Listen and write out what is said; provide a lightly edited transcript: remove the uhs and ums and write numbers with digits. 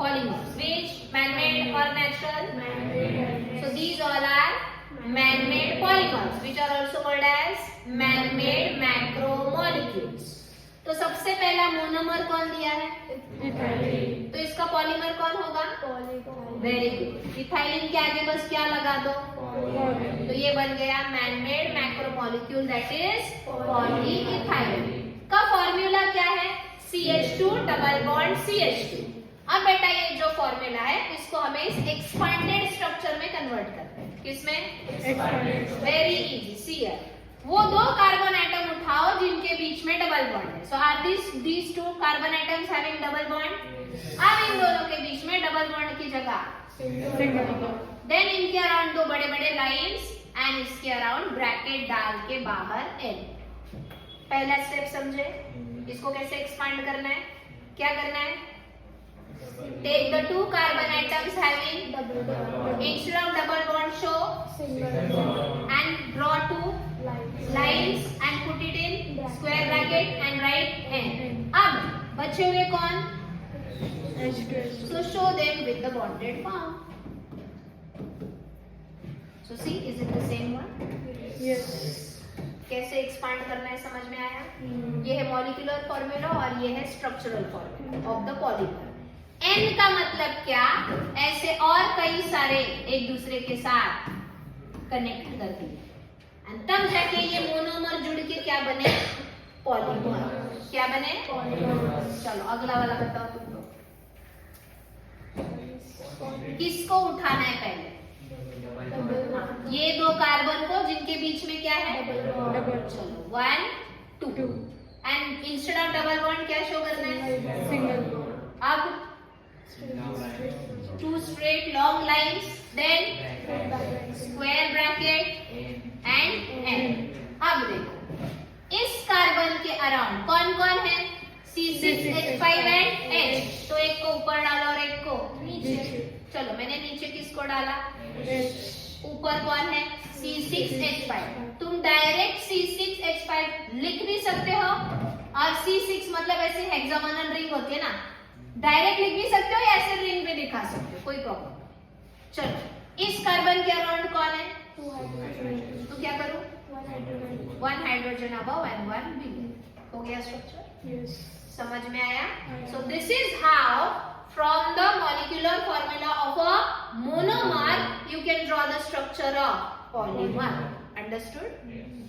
polymers. Which man-made or natural? Man-made. So these all are man-made polymers, which are also called as man-made macromolecules. तो सबसे पहला monomer कौन दिया है? Ethylene. तो इसका पॉलीमर कौन होगा? पॉलीइथाइलिन. Very good. इथाइलिन के आगे बस क्या लगा दो? तो ये बन गया man-made macromolecule, that is polyethylene. का फॉर्मूला क्या है? CH2 double bond CH2. अब बेटा ये जो फॉर्मूला है इसको हमें इस एक्सपांडेड स्ट्रक्चर में कन्वर्ट करना है. किसमें? Very easy. सी है वो दो कार्बन एटम उठाओ जिनके बीच में डबल बॉन्ड है. So are these two carbon atoms having double bond? अब इन दोनों के बीच में डबल बॉन्ड की जगह देन इनके अराउंड दो बड़े बड़े लाइंस एंड इसके अराउंड ब्रैकेट डाल के बाहर N. पहला स्टेप समझे? इसको कैसे एक्सपांड करना है? क्या करना है? Take the two carbon atoms having instead of double bond show and draw two lines and put it in square bracket and write N. अब बचे हुए कौन? So show them with the bonded form. So see, is it the same one? Yes. कैसे expand करना है समझ में आया? ये है मॉलिक्यूलर फॉर्मूला और ये है structural formula of the polymer. N का मतलब क्या? ऐसे और कई सारे एक दूसरे के साथ कनेक्ट कर दिए और तब जाके ये मोनोमर जुड़ के क्या बने? पॉलीमर. क्या बने? पॉलीमर. चलो अगला वाला बताओ तुम लोग. किसको उठाना है पहले? ये दो कार्बन को जिनके बीच में क्या है? डबल. चलो 1 2 and instead of double bond क्या शो करना है? सिंगल. अब two straight long lines, then square bracket and N. अब देखो इस कार्बन के अराउंड कौन कौन है? C6H5 and H. तो एक को ऊपर डालो और एक को नीचे. चलो मैंने नीचे किसको डाला? ऊपर कौन है? C6H5. तुम डायरेक्ट C6H5 लिख भी सकते हो और C6 मतलब ऐसे हेक्सागोनल रिंग होती है ना, डायरेक्ट लिख भी सकते हो या ऐसे रिंग में दिखा सकते हो, कोई प्रॉब्लम. चलो इस कार्बन के अराउंड कौन है? तो क्या करूं? 1 हाइड्रोजन अबव एंड 1 बिलो. हो गया स्ट्रक्चर? Yes. समझ में आया? So this is how from the molecular formula of a monomer you can draw the structure of polymer. Understood? Yes.